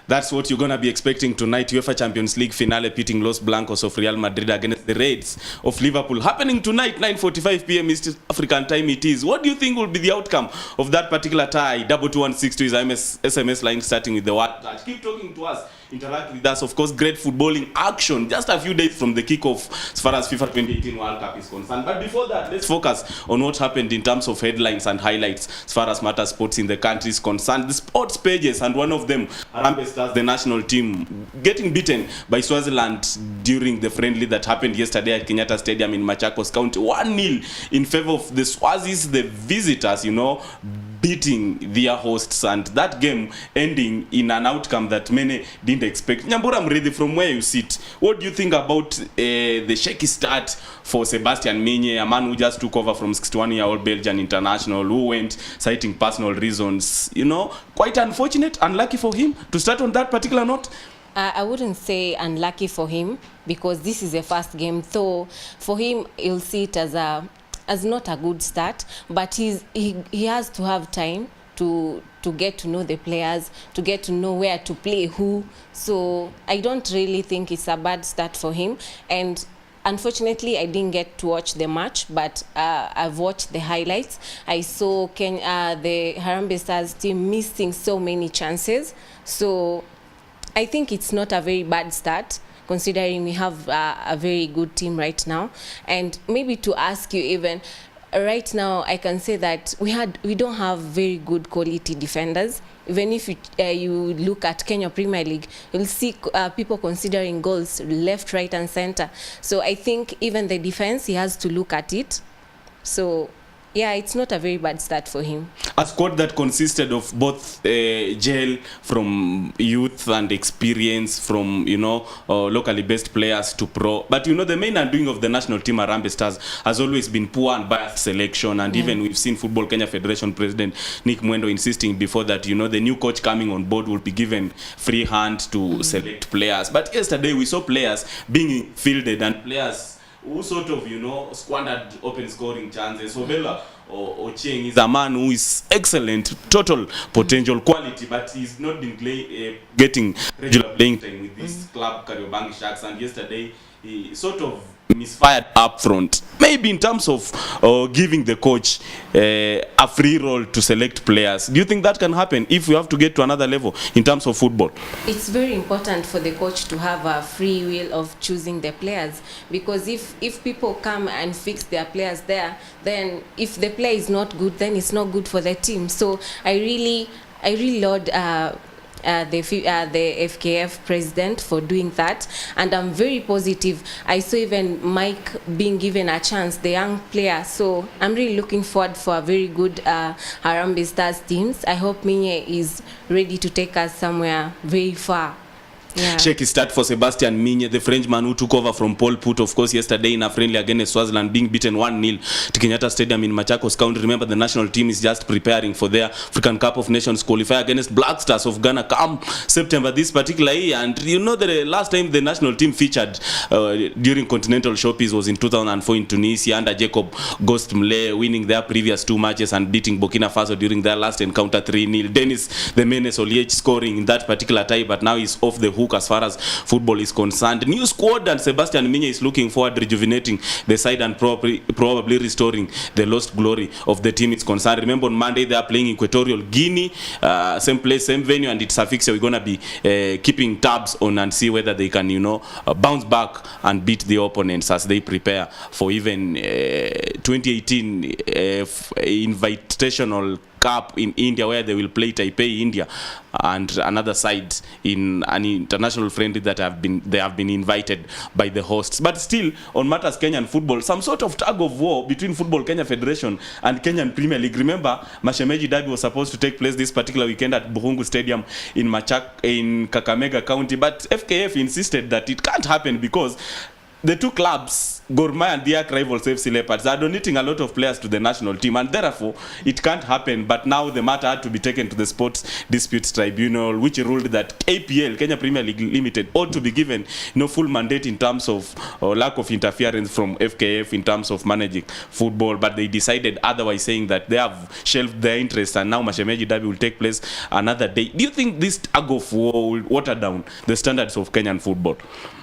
That's what you're going to be expecting tonight. UEFA Champions League finale pitting Los Blancos of Real Madrid against the Reds of Liverpool. Happening tonight, 9:45 p.m. East African time it is. What do you think will be the outcome of that particular tie? 2216 is SMS line starting with the word touch. Keep talking to us. Interact with us. Of course, great footballing action just a few days from the kickoff as far as FIFA 2018 World Cup is concerned. But before that, let's focus on what happened in terms of headlines and highlights as far as matter sports in the country is concerned. The sports pages, and one of them, Harambee Stars, the national team, getting beaten by Swaziland during the friendly that happened yesterday at Kenyatta Stadium in Machakos County. 1-0 in favor of the Swazis, the visitors, beating their hosts, and that game ending in an outcome that many didn't expect. Nyambura Mridhi, from where you sit, what do you think about the shaky start for Sebastian Minye, a man who just took over from 61-year-old Belgian international who went citing personal reasons? Quite unfortunate, unlucky for him to start on that particular note. I wouldn't say unlucky for him, because this is a first game, though for him he'll see it as not a good start, but he has to have time to get to know the players, to get to know where to play who. So I don't really think it's a bad start for him. And unfortunately, I didn't get to watch the match, but I've watched the highlights. I saw the Harambee Stars team missing so many chances. So I think it's not a very bad start, considering we have a very good team right now. And maybe to ask you, even right now, I can say that we don't have very good quality defenders. Even if you look at Kenya Premier League, you'll see people considering goals left, right, and center. So I think even the defense, he has to look at it. So yeah, it's not a very bad start for him. A squad that consisted of both gel from youth and experience, from locally based players to pro. But the main undoing of the national team, Harambee Stars, has always been poor and biased selection. And even we've seen Football Kenya Federation President Nick Mwendo insisting before that the new coach coming on board will be given free hand to select players. But yesterday we saw players being fielded, and players who sort of squandered open scoring chances. Obela Ochieng is a man who is excellent, total potential quality, but he's not been getting regular playing time with this club, Kariobangi Sharks, and yesterday he sort of misfired up front. Maybe in terms of giving the coach a free role to select players. Do you think that can happen if we have to get to another level in terms of football? It's very important for the coach to have a free will of choosing the players, because if people come and fix their players there, then if the player is not good, then it's not good for the team. So I really laud the FKF president for doing that, and I'm very positive. I saw even Mike being given a chance, the young player. So I'm really looking forward for a very good Harambee Stars teams. I hope Minye is ready to take us somewhere very far. Yeah. Shaky start for Sebastian Minye, the Frenchman who took over from Paul Put, of course, yesterday in a friendly against Swaziland, being beaten 1-0 to Kenyatta Stadium in Machakos County. Remember, the national team is just preparing for their African Cup of Nations qualifier against Black Stars of Ghana come September this particular year. And the last time the national team featured during continental showpiece was in 2004 in Tunisia under Jacob Ghost Mle, winning their previous 2 matches and beating Burkina Faso during their last encounter 3-0. Dennis the Menace Oliech scoring in that particular tie, but now he's off the hook as far as football is concerned. New squad, and Sebastian Minye is looking forward rejuvenating the side and probably restoring the lost glory of the team is concerned. Remember, on Monday they are playing Equatorial Guinea, same place, same venue, and it's a fixture we're going to be keeping tabs on and see whether they can bounce back and beat the opponents as they prepare for even 2018 invitational Cup in India, where they will play Taipei, India, and another side in an international friendly that they have been invited by the hosts. But still, on matters Kenyan football, some sort of tug of war between Football Kenya Federation and Kenyan Premier League. Remember, Mashemeji Derby was supposed to take place this particular weekend at Buhungu Stadium in Kakamega County, but FKF insisted that it can't happen because the two clubs Gor Mahia and their rivals FC Leopards are donating a lot of players to the national team, and therefore it can't happen. But now the matter had to be taken to the Sports Disputes Tribunal, which ruled that KPL, Kenya Premier League Limited, ought to be given full mandate in terms of lack of interference from FKF in terms of managing football. But they decided otherwise, saying that they have shelved their interest, and now Mashemeji Derby will take place another day. Do you think this tug of war will water down the standards of Kenyan football?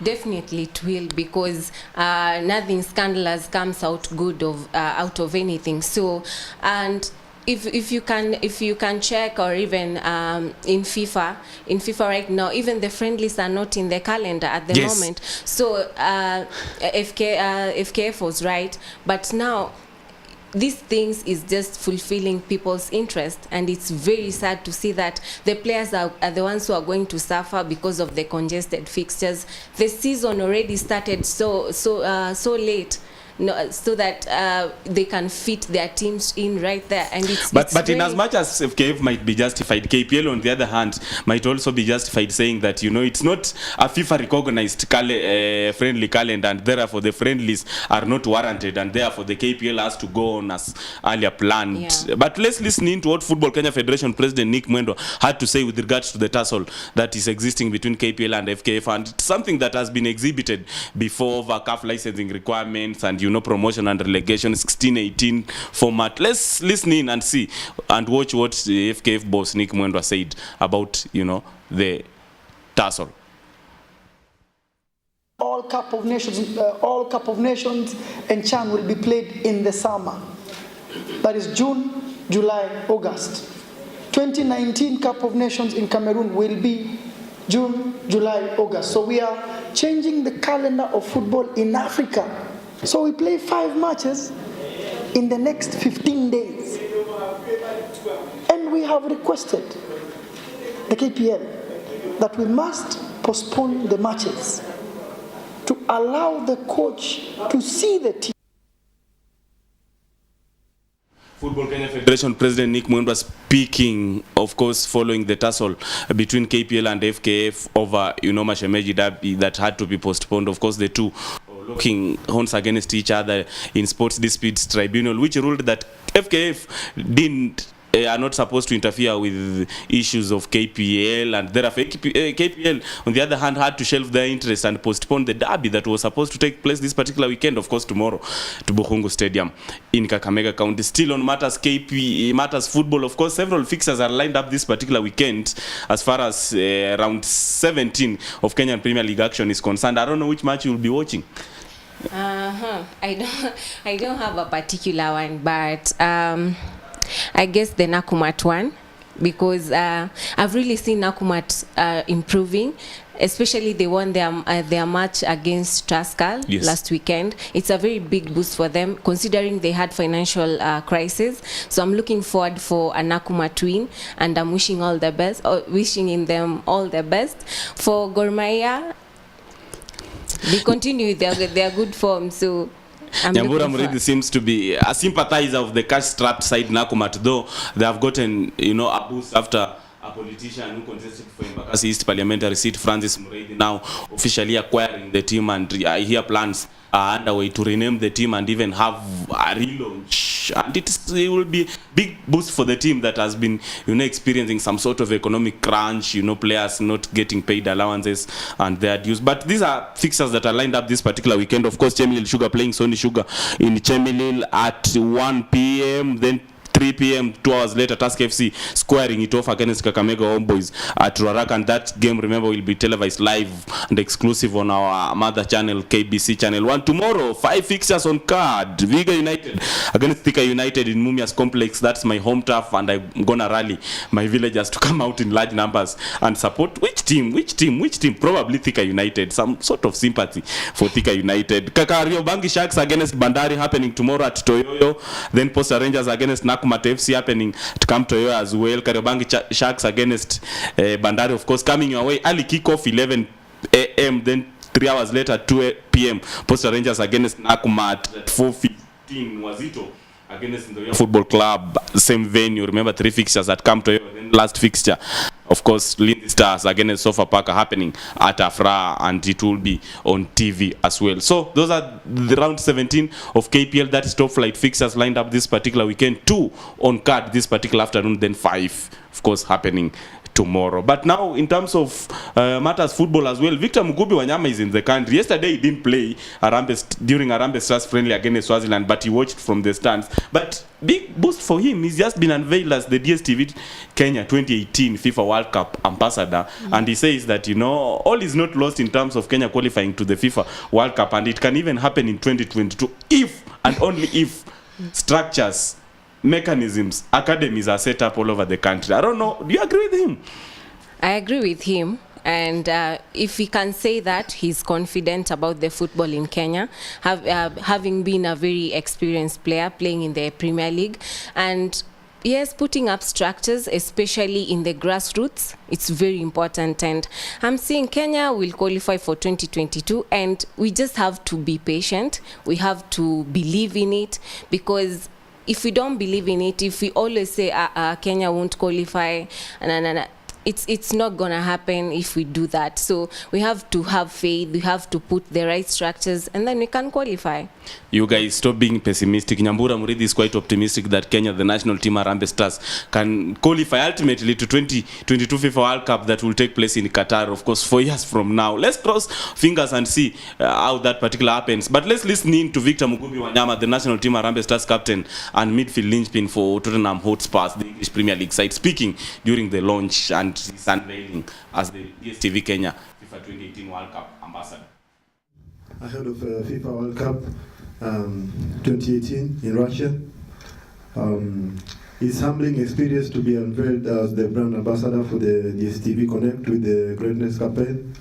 Definitely it will, because nothing scandalous comes out good out of anything. So, and if you can check, or even in FIFA right now, even the friendlies are not in the calendar at the moment. So FKF was right, but now these things is just fulfilling people's interest, and it's very sad to see that the players are the ones who are going to suffer because of the congested fixtures. The season already started so late, so that they can fit their teams in right there, and but in as much as FKF might be justified, KPL on the other hand might also be justified, saying that it's not a FIFA recognized friendly calendar, and therefore the friendlies are not warranted, and therefore the KPL has to go on as earlier planned. Yeah. But let's listen in to what Football Kenya Federation President Nick Mwendwa had to say with regards to the tussle that is existing between KPL and FKF, and it's something that has been exhibited before over CAF licensing requirements and promotion and relegation 16-18 format. Let's listen in and see and watch what the FKF boss Nick Mwendwa said about the tussle. All Cup of Nations and CHAN will be played in the summer. That is June, July, August. 2019 Cup of Nations in Cameroon will be June, July, August. So we are changing the calendar of football in Africa. So we play 5 matches in the next 15 days. And we have requested the KPL that we must postpone the matches to allow the coach to see the team. Football Kenya Federation President Nick Mwendwa speaking, of course, following the tussle between KPL and FKF over Mashemeji Derby that had to be postponed. Of course, the two looking horns against each other in Sports Disputes Tribunal, which ruled that FKF are not supposed to interfere with issues of KPL, and therefore KPL on the other hand had to shelve their interest and postpone the derby that was supposed to take place this particular weekend, of course tomorrow, to Bukhungu Stadium in Kakamega County. Still on matters football, of course, several fixtures are lined up this particular weekend as far as round 17 of Kenyan Premier League action is concerned. I don't know which match you will be watching. I don't have a particular one, but I guess the Nakumat one, because I've really seen Nakumat improving, especially they won their match against Tusker last weekend. It's a very big boost for them, considering they had financial crisis. So I'm looking forward for a Nakumat win, and I'm wishing them all the best. For Gor Mahia, they continue with their good form, so Nyambura Muridi seems to be a sympathizer of the cash-strapped side Nakumat, though they have gotten a boost after a politician who contested for Embakasi East parliamentary seat, Francis Muridi, now officially acquiring the team, and I hear plans are underway to rename the team and even have a relaunch. And it will be big boost for the team that has been experiencing some sort of economic crunch, players not getting paid allowances and their dues. But these are fixtures that are lined up this particular weekend. Of course, Chemelil Sugar playing Sony Sugar in Chemelil at 1 p.m. Then 3 p.m. 2 hours later, Tusk FC squaring it off against Kakamega Homeboys at Ruaraka, and that game, remember, will be televised live and exclusive on our mother channel, KBC Channel 1. Tomorrow, 5 fixtures on card. Viga United against Thika United in Mumias Complex. That's my home turf, and I'm gonna rally my villagers to come out in large numbers and support which team? Probably Thika United. Some sort of sympathy for Thika United. Kariobangi Sharks against Bandari happening tomorrow at Toyoyo. Then Posta Rangers against Nakumat FC happening to come to Toyoyo as well. Kariobangi Sharks against Bandari, of course, coming your way. Early kickoff 11 a.m. Then 3 hours later, 2 p.m. Posta Rangers against Nakumat at 4:15. Wazito against the Football Club, same venue. Remember, 3 fixtures at Camp Toyoyo. Then last fixture. Of course, Lindsay Stars against Sofapaka happening at Afra, and it will be on TV as well. So those are the round 17 of KPL. That is top flight fixtures lined up this particular weekend. 2 on card this particular afternoon, then 5, of course, happening tomorrow. But now, in terms of matters football as well, Victor Mugubi Wanyama is in the country. Yesterday, he didn't play during Harambee Stars friendly against Swaziland, but he watched from the stands. But big boost for him. He's just been unveiled as the DSTV Kenya 2018 FIFA World Cup ambassador. And he says that, you know, all is not lost in terms of Kenya qualifying to the FIFA World Cup, and it can even happen in 2022 if and only if structures, mechanisms, academies are set up all over the country. I don't know. Do you agree with him? I agree with him. And if he can say that he's confident about the football in Kenya, having been a very experienced player playing in the Premier League, and yes, putting up structures, especially in the grassroots, it's very important. And I'm seeing Kenya will qualify for 2022, and we just have to be patient. We have to believe in it, because if we don't believe in it, if we always say Kenya won't qualify, it's not gonna happen if we do that. So we have to have faith, we have to put the right structures, and then we can qualify. You guys stop being pessimistic. Nyambura Muridi is quite optimistic that Kenya, the national team Harambee Stars, can qualify ultimately to 2022 FIFA World Cup that will take place in Qatar, of course, 4 years from now. Let's cross fingers and see how that particular happens. But let's listen in to Victor Mugubi Wanyama, the national team Harambee Stars captain and midfield linchpin for Tottenham Hotspurs, the English Premier League side, speaking during the launch and his unveiling as the DSTV Kenya FIFA 2018 World Cup ambassador. Ahead of FIFA World Cup 2018 in Russia. It's humbling experience to be unveiled as the brand ambassador for the DSTV Connect with the Greatness campaign.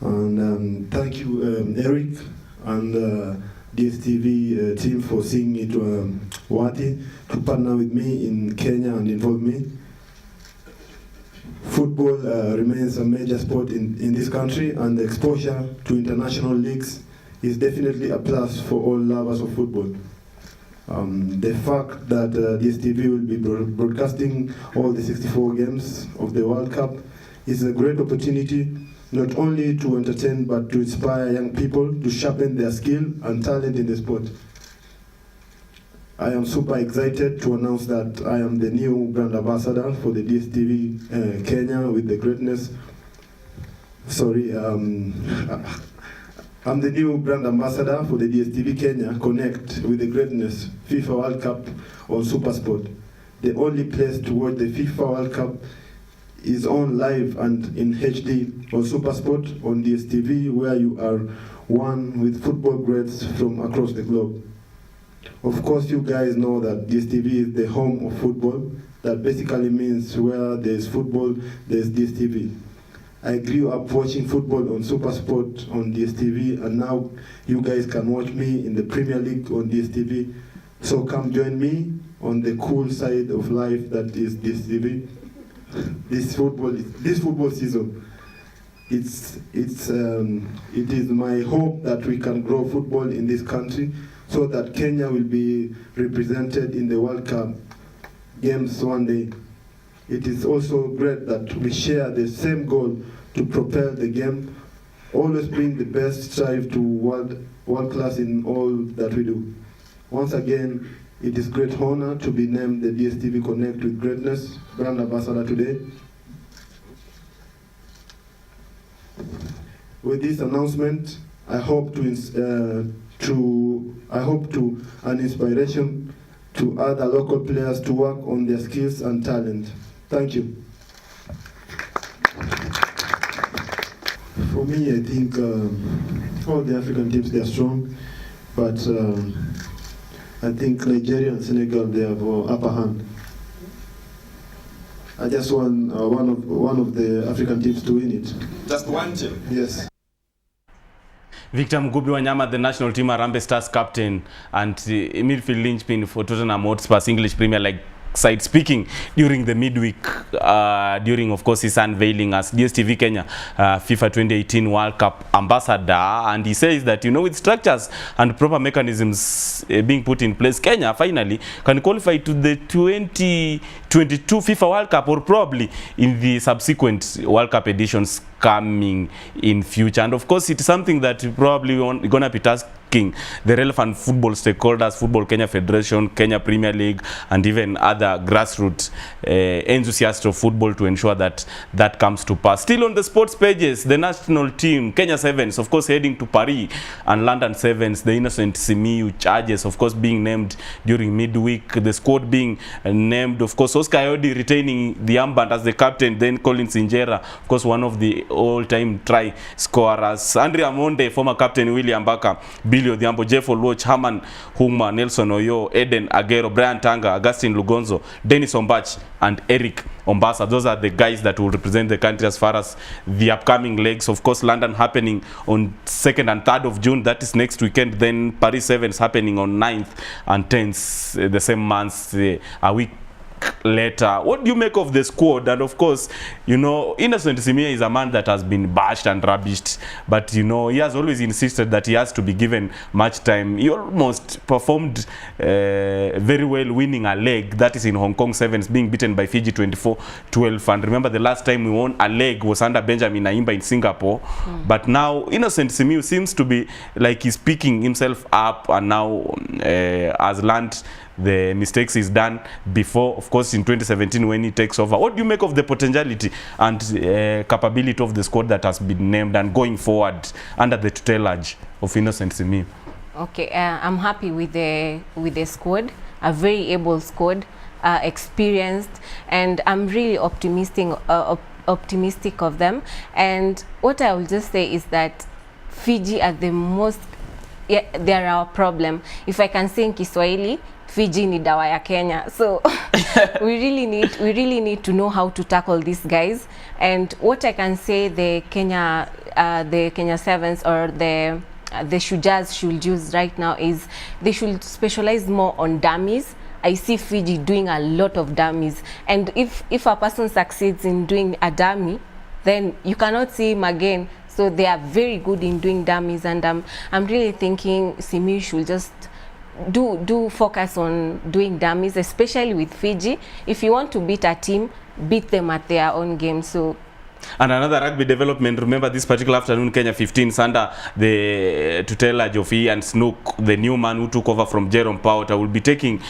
And thank you, Eric, and DSTV team for seeing it worthy to partner with me in Kenya and involve me. Football remains a major sport in this country, and the exposure to international leagues is definitely a plus for all lovers of football. The fact that DSTV will be broadcasting all the 64 games of the World Cup is a great opportunity, not only to entertain but to inspire young people to sharpen their skill and talent in the sport. I am super excited to announce that I am the new brand ambassador for the DSTV Kenya with the Greatness. I'm the new brand ambassador for the DSTV Kenya Connect with the Greatness FIFA World Cup on SuperSport. The only place to watch the FIFA World Cup is on live and in HD on SuperSport on DSTV, where you are one with football greats from across the globe. Of course, you guys know that DSTV is the home of football. That basically means where there's football, there's DSTV. I grew up watching football on SuperSport on DSTV, and now you guys can watch me in the Premier League on DSTV. So come join me on the cool side of life that is DSTV. This football season, it is my hope that we can grow football in this country, so that Kenya will be represented in the World Cup games one day. It is also great that we share the same goal to propel the game, always bring the best, strive to world class in all that we do. Once again, it is great honor to be named the DSTV Connect with Greatness brand ambassador today. With this announcement, I hope to an inspiration to other local players to work on their skills and talent. Thank you. For me, I think all the African teams, they are strong, but I think Nigeria and Senegal, they have upper hand. I just want one of the African teams to win it. Just one team? Yes. Victor Mugubi Wanyama, the national team Harambee Stars captain and midfield linchpin for Tottenham Hotspurs English Premier League side speaking during the midweek, during of course his unveiling as DSTV Kenya FIFA 2018 World Cup ambassador, and he says that, you know, with structures and proper mechanisms being put in place, Kenya finally can qualify to the 2022 FIFA World Cup, or probably in the subsequent World Cup editions coming in future. And of course it's something that probably gonna be tasking the relevant football stakeholders, Football Kenya Federation, Kenya Premier League, and even other grassroots enthusiasts of football to ensure that that comes to pass. Still on the sports pages, the national team, Kenya Sevens, of course heading to Paris, and London Sevens, the Innocent Simiyu Charges, of course being named during midweek, the squad being named, of course Oscar Ayodi retaining the armband as the captain, then Collins Injera, of course one of the all-time try scorers, Andrea Monde, former captain William Baka, Billy Odhiambo, Jeff Oluoch, Herman Huma, Nelson Oyo, Eden Agero, Brian Tanga, Augustine Lugonzo, Dennis Ombach, and Eric Ombasa. Those are the guys that will represent the country as far as the upcoming legs. Of course, London happening on 2nd and 3rd of June, that is next weekend. Then Paris Sevens happening on 9th and 10th the same month, a week later. What do you make of the squad? And of course, you know, Innocent Simia is a man that has been bashed and rubbished, but you know, he has always insisted that he has to be given much time. He almost performed very well, winning a leg, that is in Hong Kong Sevens, being beaten by Fiji 24-12. And remember, the last time we won a leg was under Benjamin Aimba in Singapore. But now Innocent Simiu seems to be like he's picking himself up, and now has learned the mistakes he's done before, of course in 2017 when he takes over. What do you make of the potentiality and capability of the squad that has been named and going forward under the tutelage of Innocent Simiyu? Okay, I'm happy with the squad, a very able squad, experienced, and I'm really optimistic of them. And what I will just say is that Fiji are the most, yeah, they are our problem. If I can say in Kiswahili, Fiji ni dawa ya Kenya. So we really need to know how to tackle these guys. And what I can say the Kenya Sevens or the Shujaz should use right now is they should specialize more on dummies. I see Fiji doing a lot of dummies, and if a person succeeds in doing a dummy, then you cannot see him again. So they are very good in doing dummies, and I'm really thinking Simiyu should just do focus on doing dummies, especially with Fiji. If you want to beat a team, beat them at their own game. So. And another rugby development, remember this particular afternoon, Kenya 15s under the tutelage of Ian Snook, the new man who took over from Jerome Pauta, will be taking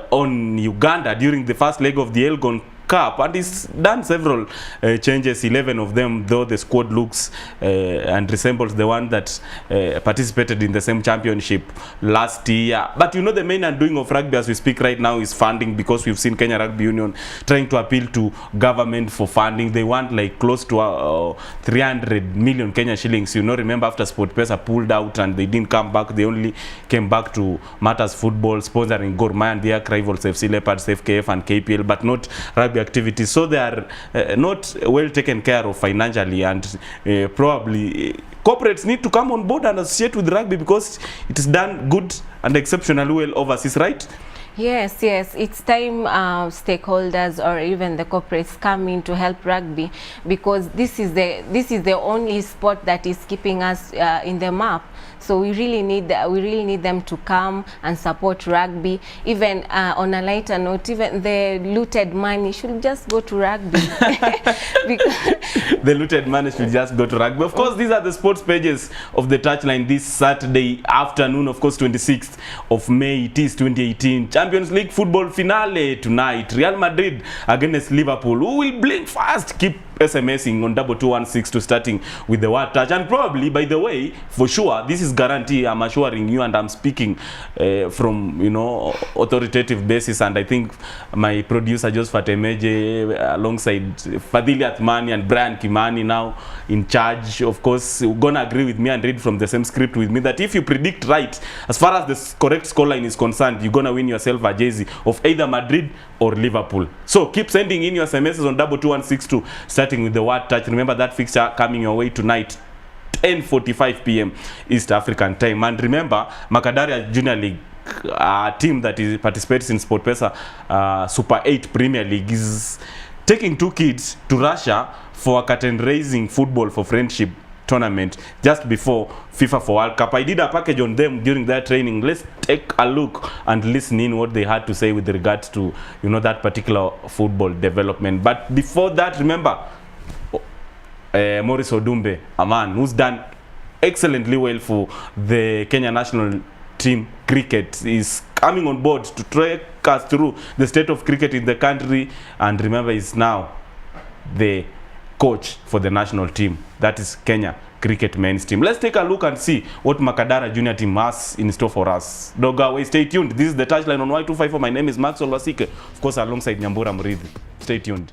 on Uganda during the first leg of the Elgon Cup, and he's done several changes, 11 of them, though the squad looks and resembles the one that participated in the same championship last year. But you know, the main undoing of rugby as we speak right now is funding, because we've seen Kenya Rugby Union trying to appeal to government for funding. They want like close to 300 million Kenya shillings. You know, remember after SportPesa pulled out and they didn't come back, they only came back to Matters Football, sponsoring Gor Mahia and their rivals FC Leopards, FKF and KPL, but not rugby activities. So they are not well taken care of financially, and probably corporates need to come on board and associate with rugby, because it is done good and exceptionally well overseas, right? Yes, it's time stakeholders or even the corporates come in to help rugby, because this is the only sport that is keeping us in the map. So we really need them to come and support rugby. Even on a lighter note, even the looted money should just go to rugby. The looted money should just go to rugby. Of course, these are the sports pages of the Touchline this Saturday afternoon. Of course, 26th of May. It is 2018 Champions League football finale tonight. Real Madrid against Liverpool. Who will blink fast? Keep SMSing on 2216 starting with the word touch. And probably, by the way, for sure, this is guarantee. I'm assuring you, and I'm speaking from, you know, authoritative basis. And I think my producer Josephat Emeje alongside Fadhili Athmani and Brian Kimani now in charge, of course, gonna agree with me and read from the same script with me that if you predict right, as far as the correct scoreline is concerned, you're gonna win yourself a jersey of either Madrid or Liverpool. So keep sending in your SMSs on 22162 starting with the word touch. Remember that fixture coming your way tonight, 10:45 p.m. East African time. And remember, Makadara Junior League team that participates in SportPesa Super 8 Premier League is taking 2 kids to Russia for a curtain-raising football for friendship tournament just before FIFA for World Cup. I did a package on them during their training. Let's take a look and listen in what they had to say with regards to, you know, that particular football development. But before that, remember, Maurice Odumbe, a man who's done excellently well for the Kenya national team cricket, is coming on board to track us through the state of cricket in the country, and remember, is now the coach for the national team, that is Kenya cricket men's team. Let's take a look and see what Makadara junior team has in store for us. Doga, stay tuned. This is the touchline on Y254. My name is Maxwell Wasike, of course, alongside Nyambura Murithi. Stay tuned.